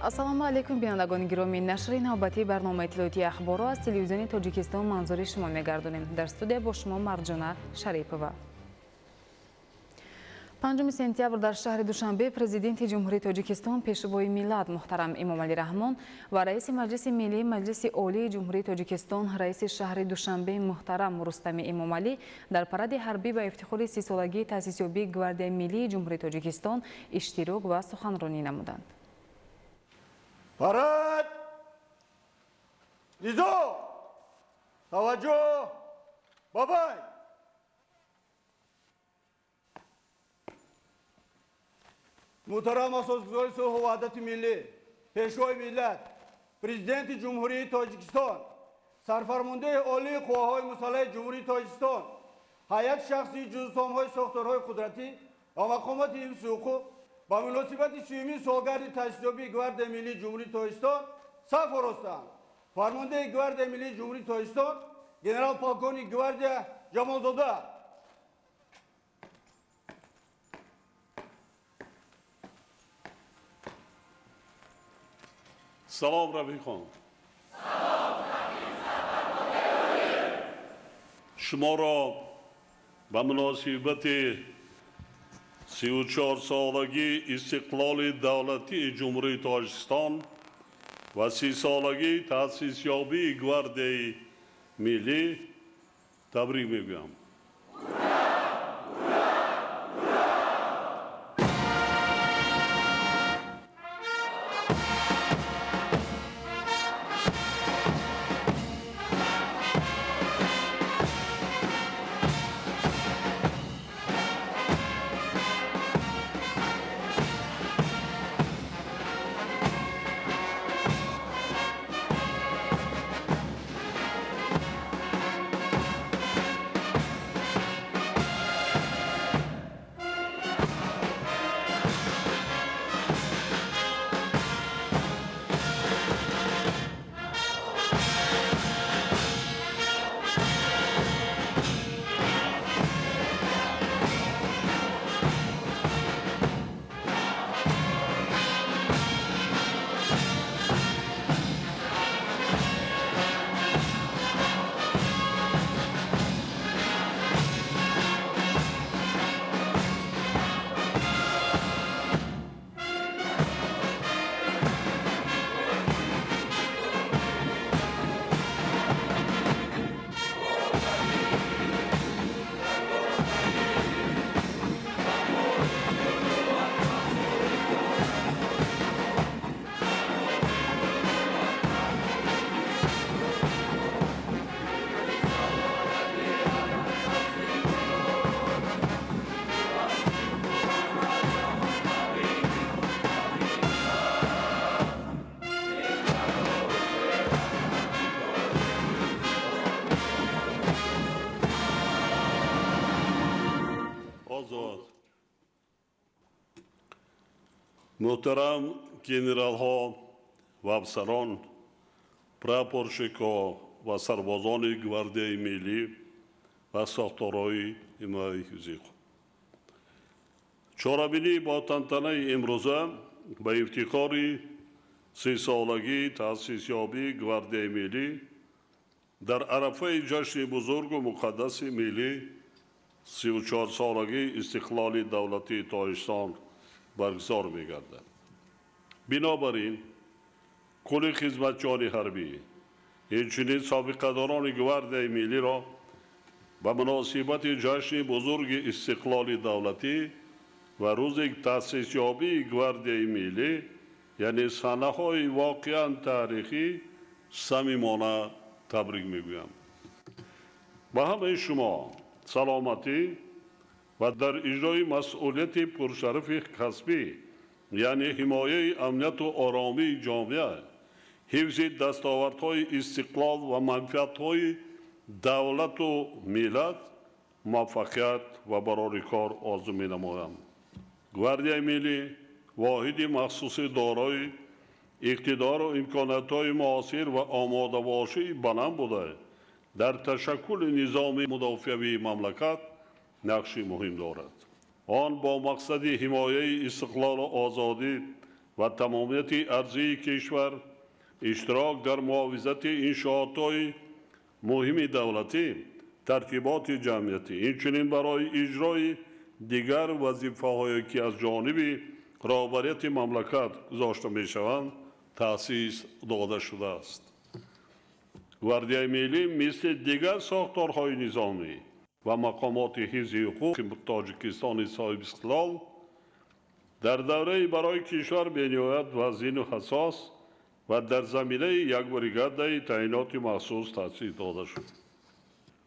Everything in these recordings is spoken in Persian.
ассалому алайкум бинандагони гироми. Нашри навбатии барнома иттилоити ахборо аз телевизиони Тоҷикистон манзури шумо мегардонем. Дар студия бо шумо Марҷона Шарипова. 5 сентябр дар шаҳри Душанбе президенти ҷумҳурии Тоҷикистон пешвои миллат муҳтарам Эмомалӣ Раҳмон ва раиси Маҷлиси миллии Маҷлиси олии ҷумҳурии Тоҷикистон раиси шаҳри Душанбе муҳтарам Рустами Эмомалӣ дар паради ҳарбӣ ба ифтихори 30-солагии таъсисёбии гвардияи миллии ҷумҳурии Тоҷикистон иштирок ва суханронӣ намуданд. Парад! Низо! Таваҷҷӯҳ! Бабай! Муҳтарам асосгузори сулҳу ваҳдати миллӣ, пешвои миллат, президенти ҷумҳурии Тоҷикистон, сарфармондаи олии қувваҳои мусаллаҳи ҷумҳурии Тоҷикистон, ҳайат шахси ҷузусомҳои сохторҳои қудрати ва мақомоти ҳифзи ҳуқуқ ба муносибати 30-умин солгарди таъсисёбии гвардияи миллии ҷумҳурии Тоҷикистон саф оростанд. Фармондаи гвардияи миллии ҷумҳурии Тоҷикистон генерал-полковник гвардия Ҷамолзода. Салом рафиқон. Шуморо ба муносибати 34-солагии истиқлоли давлатии ҷумҳурии Тоҷикистон ва 30-солагии таъсисёбии гвардияи миллӣ табрик мегӯям. Муҳтарам генералҳо ва афсарон, прапорщикҳо ва сарбозони гвардияи миллӣ ва сохторҳои ҳимояи ҳифзи худ. Чорабинӣ бо тантанаи имрӯза ба ифтихори 30-солагии таъсисёбии гвардияи миллӣ дар арафаи ҷашни бузургу муқаддаси миллӣ 34-солагии истиқлоли давлатии Тоҷикистон баргузор мегардад. Бинобар ин кулли хизматчони ҳарбӣ, инчунин собиқадорони гвардияи миллиро ба муносибати ҷашни бузурги истиқлоли давлатӣ ва рӯзи таъсисёбии гвардияи миллӣ, яъне санаҳои воқеан таърихӣ, самимона табрик мегӯям. ба ҳамаи шумо саломатӣ ва дар иҷрои масъулияти пуршарафи касбӣ, яъне ҳимояи амнiyatu оромии ҷомеа, ҳифзи дастовардҳои истиқлол ва манфиатҳои давлату миллат муваффақият ва барори кор орзу менамоям. гвардияи миллӣ воҳиди махсуси дорои иқтидору имкониятҳои муосир ва омодабошии баланд буда дар ташаккули низоми мудофиавии мамлакат нақши муҳим дорад. он бо мақсади ҳимояи истиқлолу озодӣ و تمامیت ارضی کشور اشتراک در محافظت انشاءات‌های مهم دولتی، ترتیبات جمعیتی، اینچنین برای اجرای دیگر وظیفه‌هایی که از جانب رهبریت مملکت گذاشته می‌شوند تأسیس داده شده است. گواردیای ملی مثل دیگر ساختارهای نظامی و مقامات حفظ حقوق تاجیکستان صاحب استقلال در دوره برای کشور بینهایت وزین و حساس و در زمینه یک بریگاده تعیینات مخصوص تأسیس داده شد.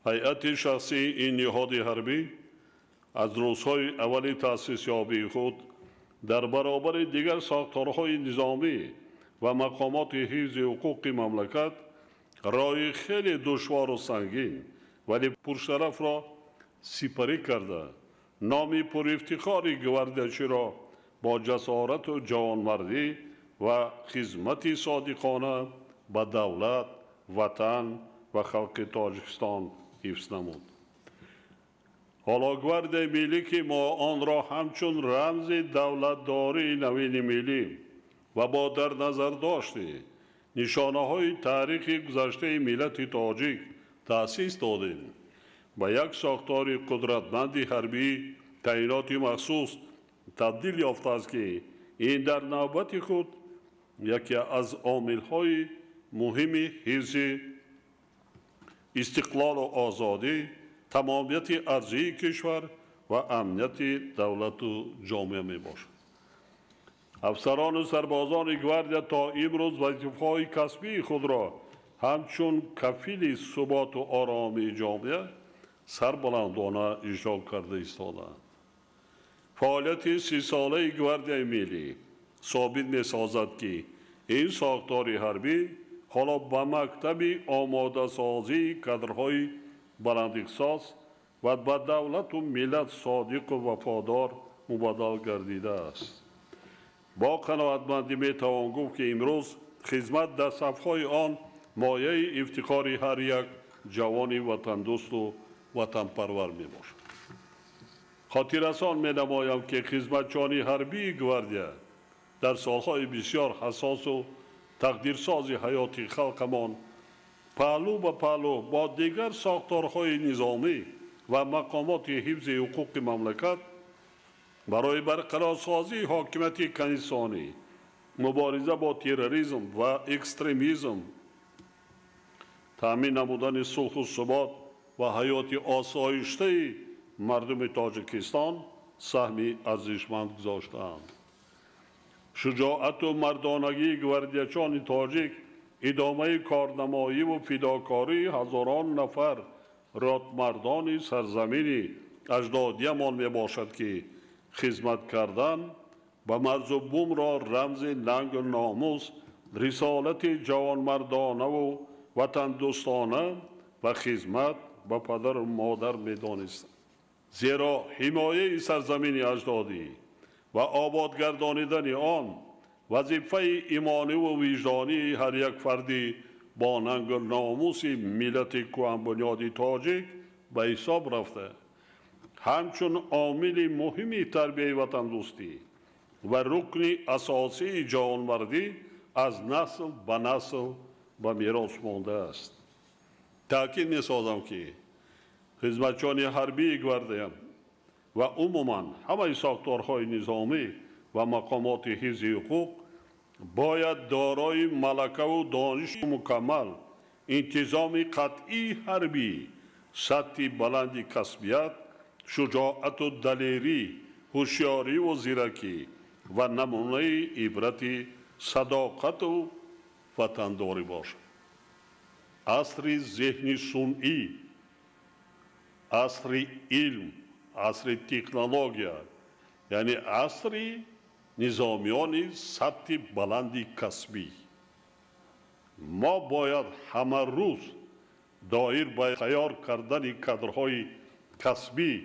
هیئت شخصی این نهاد حربی از روزهای اول تأسیس یابی خود در برابر دیگر ساختارهای نظامی و مقامات حفظ حقوق مملکت راه خیلی دشوار و سنگین ولی پرشرف را سپری کرده نام پر افتخار گواردیاچی را با جسارت و جوانمردی و خدمت صادقانه به دولت، وطن و خلق تاجیکستان حفظ نمود. حالا گواردیای ملی که ما آن را همچون رمز دولتداری نوین ملی و با در نظر داشته نشانه های تاریخ گذشته ملت تاجیک تأسیس دادیم و یک ساختار قدرتمند حربی تعیینات مخصوص تبدیل یافته است که این در نوبت خود یکی از عامل‌های مهم حفظ استقلال و آزادی، تمامیت ارضی کشور و امنیت دولت و جامعه می باشد. افسران و سربازان گواردیا تا امروز وظیفه‌های کسبی خود را همچون کفیل ثبات و آرامی جامعه سربلندانه اجرا کرده ایستادند. فعالیت 30 ساله گواردیای ملی ثابت می‌سازد که این ساختار حربی حالا به مکتب آماده سازی کادرهای بلند احساس و به دولت و ملت صادق و وفادار مبادل گردیده است. با قناعتمندی میتوان گفت که امروز خدمت در صف‌های آن مایه افتخار هر یک جوان وطن دوست و وطن پرور می باشد. خاطررسان می نمایم که خدمتچانی حربی گواردیا در سالهای بسیار حساس و تقدیرساز حیات خلقمان پهلو به پهلو با دیگر ساختارهای نظامی و مقامات حفظ حقوق مملکت برای برقرارسازی حاکمیت کنیسانی، مبارزه با تروریسم و اکستریمیسم، تامین نمودن صلح و ثبات و حیات آسایشته مردم تاجیکستان سهمی ارزشمند گذاشته‌اند. شجاعت و مردانگی گواردیاچان تاجیک ادامه کارنمایی و فداکاری هزاران نفر رادمردان سرزمین اجدادیمان می باشد که خدمت کردن به مرز و بوم را رمز ننگ و ناموس، رسالت جوانمردانه و وطن دوستانه و خدمت به پدر و مادر می دانستند. زیرا حمایه سرزمین اجدادی و آباد گردانیدن آن وظیفه ایمانی و وجدانی هر یک فردی با ننگ و ناموس ملت کهن بنیاد تاجیک به حساب رفته. همچون عامل مهمی تربیت وطن دوستی و رکن اساسی جوانمردی از نسل به نسل به میراث مانده است. تأکید می‌سازم که خدمتچان حربی گواردیا و عموماً همه ساختارهای نظامی و مقامات حفظ حقوق باید دارای ملکه و دانش مکمل، انتظام قطعی حربی، سطح بلند کسبیت، شجاعت و دلیری، هوشیاری و زیرکی و نمونه عبرت صداقت و وطنداری باشد. عصر ذهن صنعی، عصر علم، عصر تکنولوژیا، یعنی عصر نظامیان سطح بلند کسبی. ما باید همه روز دایر به تیار کردن کادرهای کسبی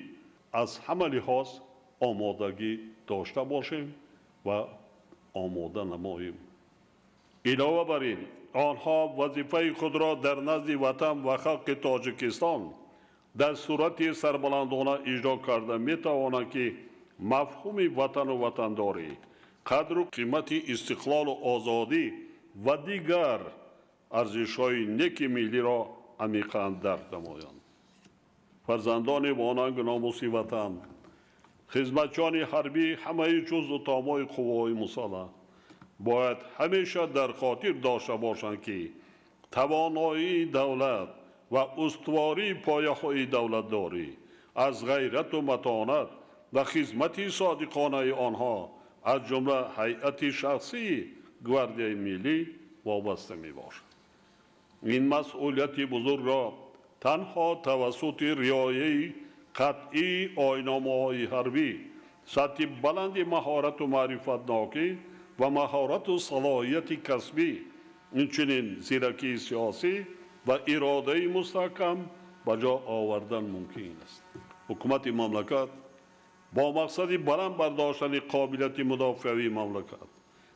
از همه لحاظ آمادگی داشته باشیم و آماده نماییم. علاوه بر این آنها وظیفه خود را در نزد وطن و خلق تاجیکستان در صورت سربلندانه اجرا کرده می توانند که مفهوم وطن و وطنداری قدر و قیمت استقلال و آزادی و دیگر ارزش‌های نیک ملی را عمیقاً درک نمایند. فرزندان باننگ ناموس وطن، خدمتچیان حربی همه جزء تامای قوای مسلح باید همیشه در خاطر داشته باشند که توانایی دولت و استواری پایه‌های دولتداری از غیرت و متانت و خدمت صادقانه آنها از جمله هیئت شخصی گواردیای ملی وابسته می باشد. این مسئولیت بزرگ را تنها توسط رعایت قطعی آیین‌نامه‌های حربی، سطح بلند مهارت و معرفت‌ناکی و مهارت و صلاحیت کسبی، اینچنین زیرکی سیاسی و اراده مستحکم به جا آوردن ممکن است. حکومت مملکت با مقصد بلند برداشتن قابلیت مدافعی مملکت،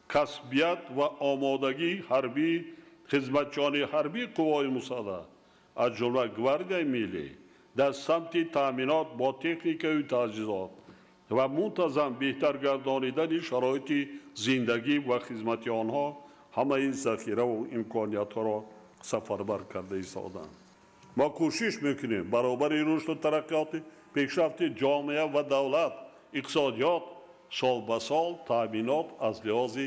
کسبیت و آمادگی حربی خدمتچیان حربی قوای مسلح از جمله گواردیای ملی در سمت تامینات با تکنیک و تجهیزات و منتظم بهتر گردانیدن شرایط زندگی و خدمت آنها همه این ذخیره و امکانیت ها را سفربر کرده ایستادند. ما کوشش میکنیم برابر رشد و ترقیات پیشرفت جامعه و دولت اقتصادیات سال به سال تامینات از لحاظ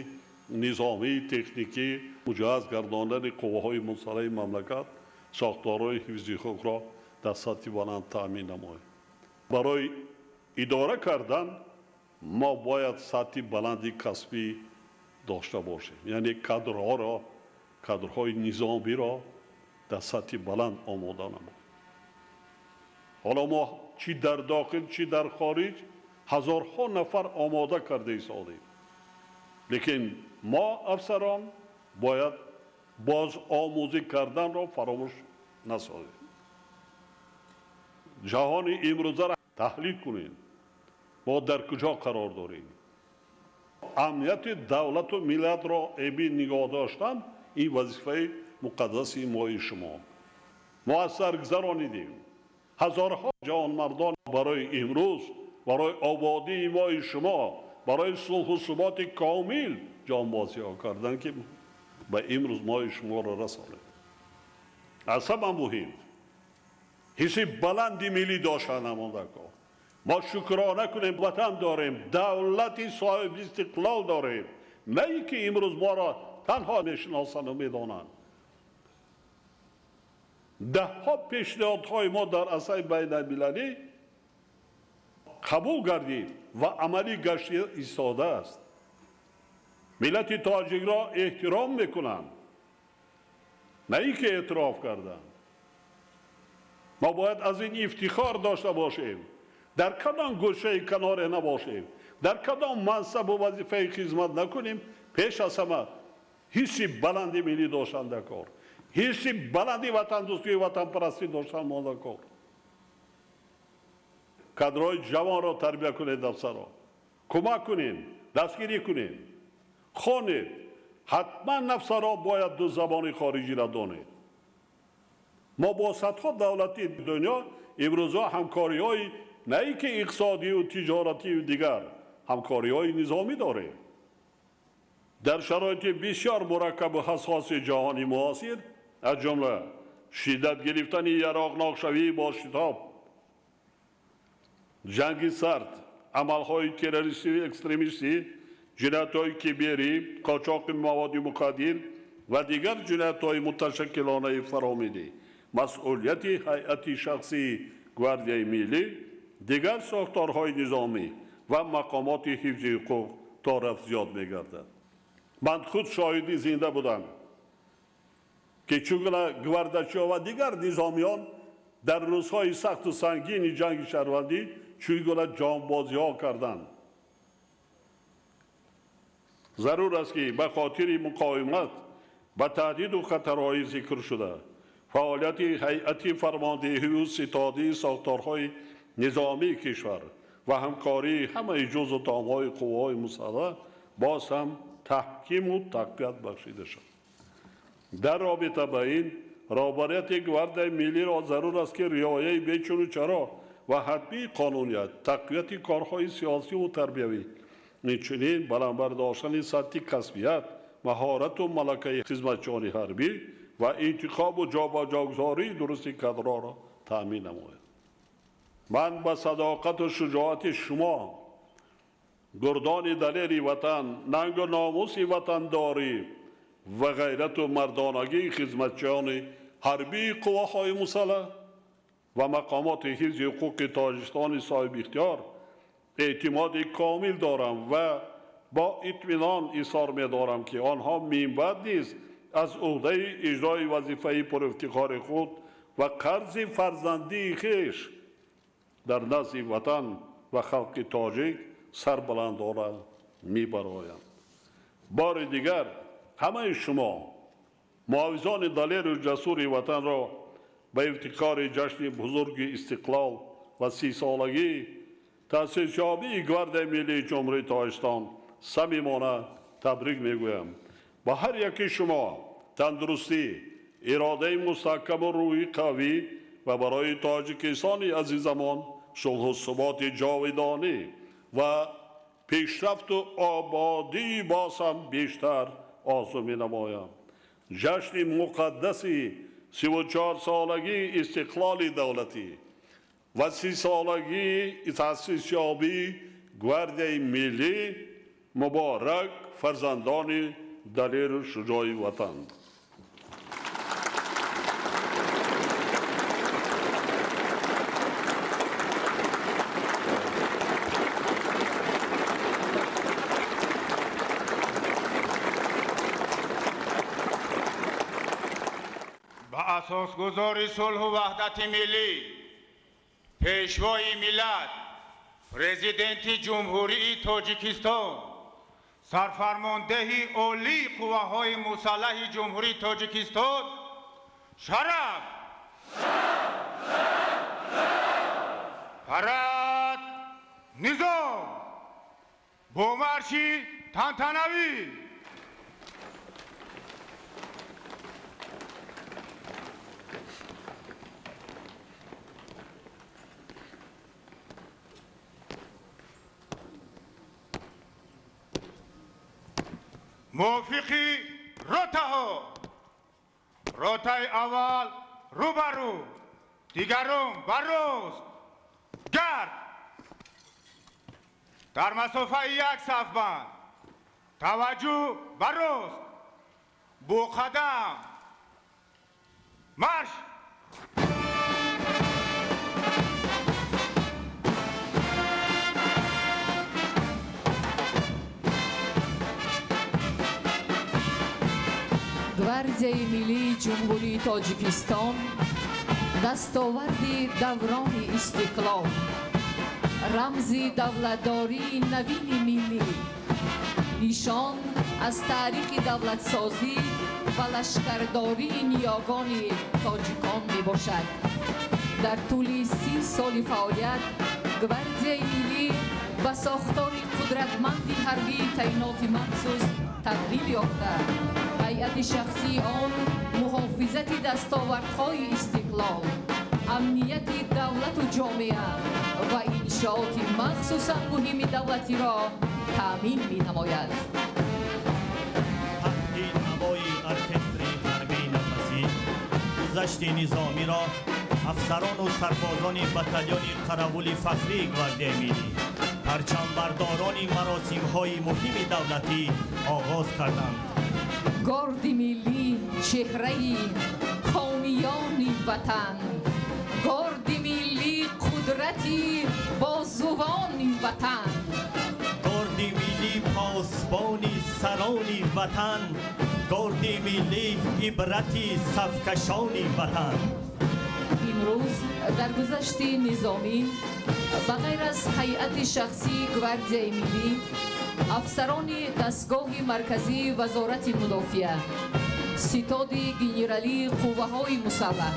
نظامی تکنیکی مجهز گرداندن قوه‌های مسلح مملکت ساختارهای حفظی خود را در سطح بلند تامین نماییم. برای اداره کردن ما باید سطح بلندی کسبی داشته باشیم، یعنی کادرهای نظامی را در سطح بلند آماده نماییم. حالا ما چی در داخل چی در خارج هزارها نفر آماده کرده ایستادیم، لیکن ما افسران باید باز آموزی کردن را فراموش نسازیم. جهان امروزه را تحلیل کنیم. ما در کجا قرار داریم؟ امنیت دولت و ملت را ابی نگاه داشتن این وظیفه مقدس ما شما. ما از سر گذرانیدیم. هزارها جوانمردان برای امروز، برای آبادی ما شما، برای صلح و ثبات کامل جانبازی ها کردن که به امروز ما شما را رسانید. از همه مهم حس بلندی ملی داشتن نمانده کن. ما شکرانه کنیم وطن داریم، دولتی صاحب استقلال داریم، نه ای که امروز ما را تنها میشناسند و میدانند. ده ها پیشنهادهای ما در اساس بین المللی قبول گردید و عملی گشته ایستاده است. ملت تاجیک را احترام میکنند، نه ای که اعتراف کردند. ما باید از این افتخار داشته باشیم. در کدام گوشه کنار نباشیم، در کدام منصب و وظیفه خدمت نکنیم، پیش از همه حس بلندی ملی داشتن در کار، حس بلندی وطن دوستی و وطن پرستی داشتن مانده کار. کادرهای جوان را تربیت کنید، افسران کمک کنید، دستگیری کنید، خوانید. حتما افسران باید دو زبان خارجی را دانید. ما با صدها دولتی دنیا امروزها همکاری های نه ای که اقتصادی و تجارتی و دیگر همکاری های نظامی داریم. در شرایط بسیار مرکب و حساس جهانی معاصر از جمله شدت گرفتن یراقناک شوی با شتاب، جنگ سرد، عملهای تروریستی و اکستریمیستی، جنایت‌های کبیری، قاچاق مواد مخدر و دیگر جنایت‌های متشکلانه فرامیده، مسئولیت هیئت شخصی گواردیای ملی، دیگر ساختارهای نظامی و مقامات حفظی حقوق تا رفت زیاد می‌گردد. من خود شاهدی زنده بودم که چگونه گواردی‌ها و دیگر نظامیان در روزهای سخت و سنگین جنگ شهروندی چگونه جانبازی‌ها کردند. ضرور است که به خاطر مقاومت به تهدید و خطرهای ذکر شده فعالیت هیئت فرماندهی و ستادی ساختارهای نظامی کشور و همکاری همه جزء تام‌های قوای مسلح باز هم تحکیم و تقویت بخشیده شد. در رابطه با این رهبریت گواردیای ملی را ضرور است که رعایت بیچون و چرا و حتمی قانونیت، تقویت کارهای سیاسی و تربیوی اینچنین برابر داشتن سطح کسبیت، مهارت و ملکه خدمتچیان حربی و انتخاب و جابجاگذاری درست کادرها را تأمین نماید. من با صداقت و شجاعت شما گردان دلیر وطن، ننگ و ناموس وطنداری و غیرت و مردانگی خدمتچیان حربی قواهای مسلح و مقامات حفظ حقوق تاجیکستان صاحب اختیار اعتماد کامل دارم و با اطمینان اظهار می‌دارم که آنها منبعد نیز از عهده اجرای وظیفه پرافتخار خود و قرض فرزندی خویش در نزد وطن و خلق تاجیک سربلندانه می‌برآیند. بار دیگر همه شما معاوضان دلیر و جسور وطن را به افتخار جشن بزرگ استقلال و 30 سالگی تأسیس یابی گارد ملی جمهوری تاجیکستان صمیمانه تبریک میگویم. با هر یکی شما تندرستی، اراده مستحکم و روحی قوی و برای تاجیکستان عزیزمان صلح و ثبات جاودانی و پیشرفت و آبادی باز هم بیشتر آرزو می‌نمایم. جشن مقدسی 34 سالگی استقلال دولتی و 30 سالگی تأسیس یابی گواردی ملی مبارک فرزندان دلیر و شجاع وطن. اساسگذار صلح و وحدت ملی، پیشوای ملت، پرزیدنت جمهوری تاجیکستان، سرفرمانده عالی قواهای مسلح جمهوری تاجیکستان، شرف! پرد نظام با مرشی تنتنوی. موافقی روتاها، روتای اول روبرو، دیگرم برراست گرد در مسافه یک صف بند، توجه برراست بو قدم مرش. گواردی ملی جمهوری تاجیکستان دستاوردی دوران استقلال، رمزی دولتداری نوین ملی، نشان از تاریخ دولت سازی و لشکرداری نیاگان تاجیکان می باشد. در طول 30 سال فعالیت گواردی ملی به ساختار قدرتمند حربی تعینات مخصوص تبدیل یافته. هیئت شخصی آن محافظت دستاوردهای استقلال، امنیت دولت و جامعه و انشاءات مخصوصا مهم دولتی را تأمین می نماید. تحت نوای ارکستر حربی نفسی، گذشت نظامی را افسران و سربازان بتالیون قراول فخری گواردی ملی، پرچم برداران مراسم های مهم دولتی آغاز کردند. گارد ملی چهره قومیان وطن، گارد ملی قدرتی بازوان وطن، گارد ملی پاسبان سران وطن، گارد ملی عبرتی صفکشان وطن. امروز در گذشت نظامی بغیر از هیئت شخصی گواردی ملی، افسران دستگاه مرکزی وزارت مدافعه، ستاد گنرالی قوه‌های مسلح،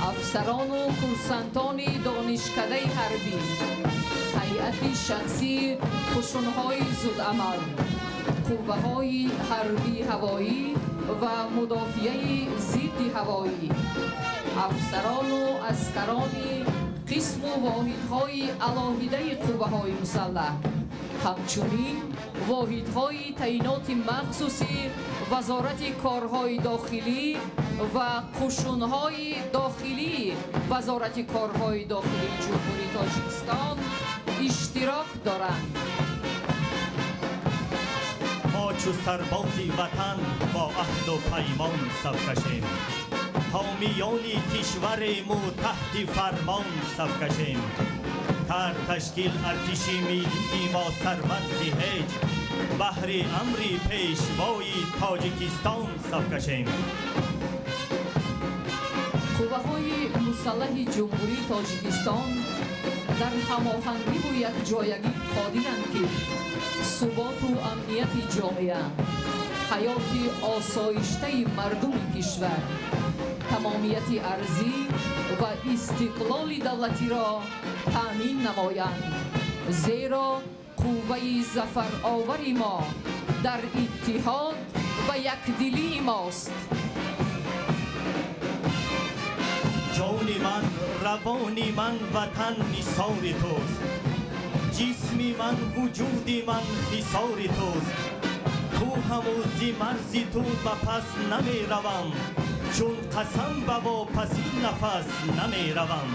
افسران و کورسانتان دانشکده حربی، هیئت شخصی قشون‌های زودعمل، قوه‌های حربی هوایی و مدافعه ضد هوایی، افسران و عسکران قسم و واحدهای علاهیده قوه‌های مسلح، همچنین واحدهای تعیینات مخصوصی وزارت کارهای داخلی و قشونهای داخلی وزارت کارهای داخلی جمهوری تاجیکستان اشتراک دارند. ما چو سربازی وطن با عهد و پیمان صف کشیم، حامیان کشوریم و تحت فرمان صف کشیم. هر تشکیل ارتشی ملی ما سربند هیچ، بهر امری پیشوای تاجیکستان صف کشیم. قوه‌های مسلح جمهوری تاجیکستان در هماهنگی و یکجایگی قادرند که ثبات و امنیت جامعه، حیات آسایشته مردم کشور، تمامیت ارضی و استقلال دولتی را تامین نمایند. زیرا قوه ظفرآور ما در اتحاد و یکدلی ماست. جان من، روان من وطن نثار توست، جسم من، وجود من حصار توست. تو هموزی مرزی تو بپس نمی روم، چون قسم به واپسی نفس نمی روم.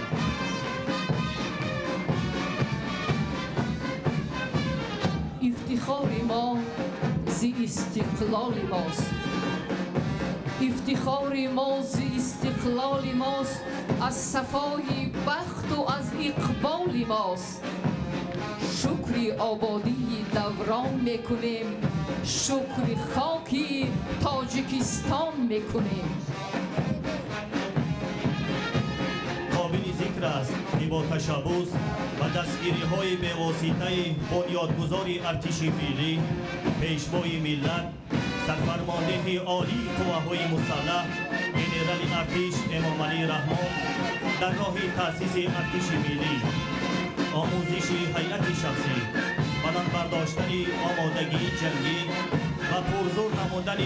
افتخار ما زی استقلال ماست. افتخار ما زی استقلال ماست، از صفای بخت و از اقبال ماست. شکر آبادی دوران میکنیم، شکر خاکی تاجیکستان میکنیم. قابل ذکر است که با تشبث و دستگیری های بی‌واسطه بنیادگذار ارتش ملی، پیشوای ملت، سرفرمانده عالی قوه‌های مسلح ژنرال ارتش امامعلی رحمان در راه تأسیس ارتش ملی، آموزش هیئت شخصی، بلند برداشتن آمادگی جنگی و پرزور نمودن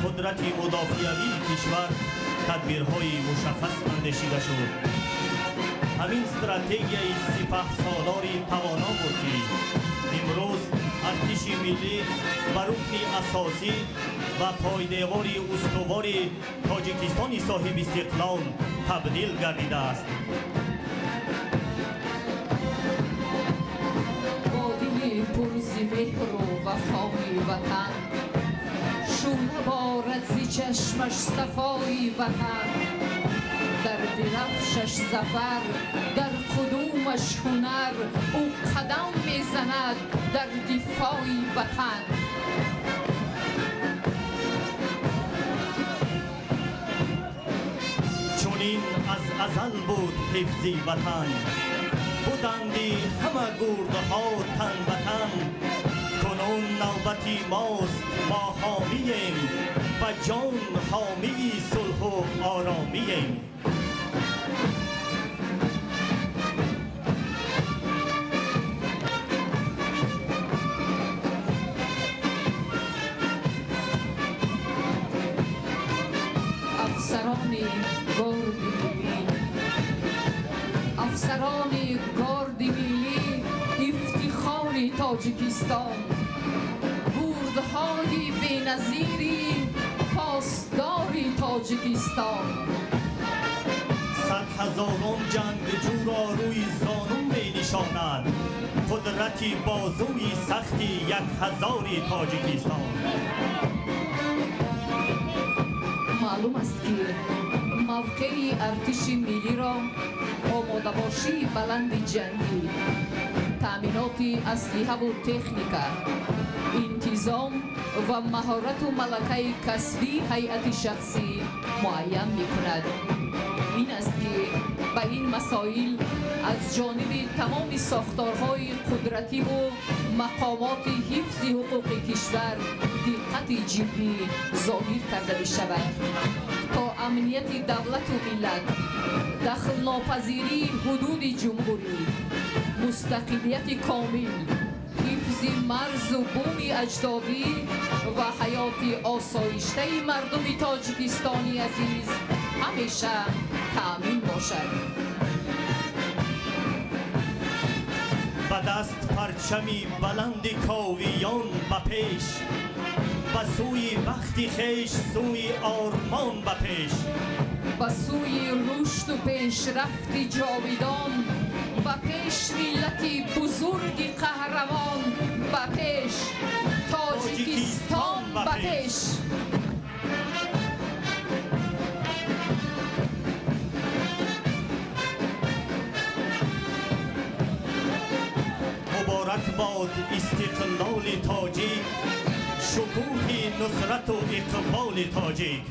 قدرت مدافعی کشور تدبیرهای مشخص اندیشیده شد. همین استراتژی سپهسالار توانا بود که امروز ارتش ملی به رکن اساسی و پایدیوار استوار تاجیکستان صاحب استقلال تبدیل گردیده است. با دل پر ز مهر و وفای وطن، شعله بارد ز چشمش صفای وطن. در درفشش ظفر، در قدومش هنر، او قدم میزند در دفاع وطن. چونین از ازل بود حفظ وطن، بودندی همه گردها تن به تن. کنون نوبتی ماست ما حامیم، و جان حامی صلح و آرامیم. افسران گارد ملی افتخار تاجیکستان، گردهای بی‌نظیری پاسدار تاجیکستان. 100,000 جنگجو را روی زانو می نشاند، قدرتی بازوی سختی 1,000 تاجیکستان. معلوم است که موقع ارتش ملی را آماده باشی بلند جنگی، تأمینات اسلحه و تکنیکا، انتظام و مهارت و ملکه کسبی هیئت شخصی معین می‌کند. این است که به این مسائل از جانب تمام ساختارهای قدرتی و مقامات حفظ حقوق کشور دقت جدی ظاهر کرده بشود تا امنیت دولت و ملت، دخل ناپذیری حدود جمهوری، مستقلیت کامل، حفظ مرز و بوم اجدادی و حیات آسایشته مردم تاجیکستانی عزیز همیشه تأمین باشد. به دست پرچمی بلند کاویان به پیش، به سوی بخت خویش سوی آرمان به پیش، به سوی رشد و پیشرفت جاویدان، به پیش ملت بزرگ قهرمان، به پیش تاجیکستان به پیش. مبارک باد استقلال تاجیک، شکوه نصرت و اقبال تاجیک.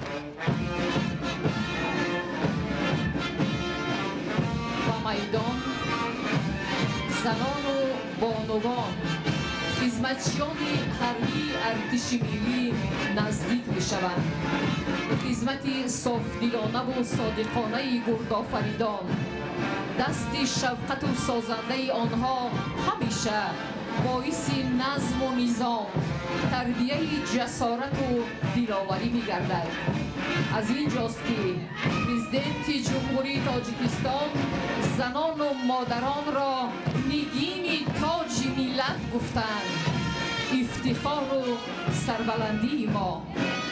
و میدان زنان و بانوان، خدمتچیان حربی ارتش ملی نزدیک می شوند. خدمت صافدلانه و صادقانه گردآفریدان، دست شفقت و سازنده آنها همیشه باعث نظم و نظام، تربیه جسارت و دلاوری می گردد. از اینجاست که پرزیدنت جمهوری تاجیکستان زنان و مادران را نگین تاج ملت گفتند. افتخار و سربلندی ما،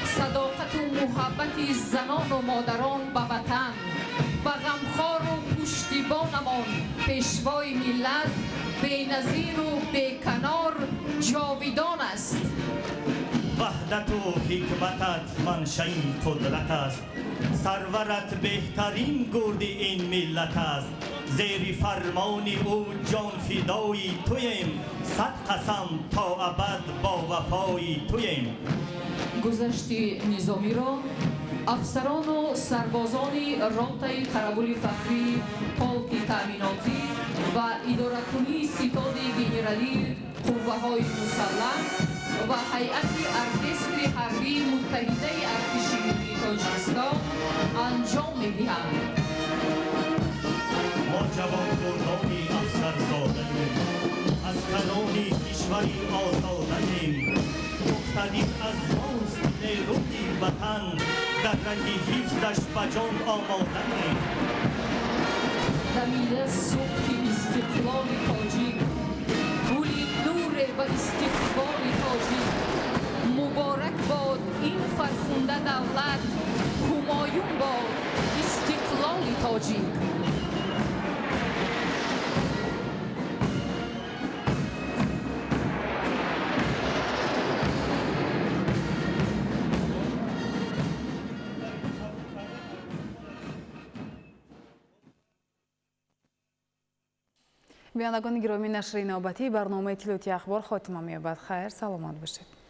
صداقت و محبت زنان و مادران به وطن، به غمخوار و پشتیبانمان پیشوای ملت بی‌نظیر و بی‌کنار جاویدان است. وحدت و حکمتت منشأ قدرت است، سرورت بهترین گرد این ملت است. زیر فرمان او جان فدای تویم، صد قسم تا ابد با وفای تویم. گذشت نظامی را افسران و سربازان رابطه قراول فخری، پالک تامیناتی و اداره‌کنی ستاد گنرالی قوه‌های مسلح و هیئت ارکستر حربی متحده ارتش ملی تاجیکستان انجام می‌دهند. ما جوانمردانی افسرزاده‌ایم، از کنان کشوری آزاده‌ایم. مقتدی از ماست نیروی وطن، در رنگ حفظش به جان آماده‌ایم. دمیده صبح استقلال تاجیک، گل نور و استقبال تاجیک. مبارک باد این فرخنده دولت، همایون باد استقلال تاجیک. بینندگان گرامی، نشر نوبتی برنامه اطلاعاتی اخبار خاتمه می‌یابد. خیر، سلامت باشید.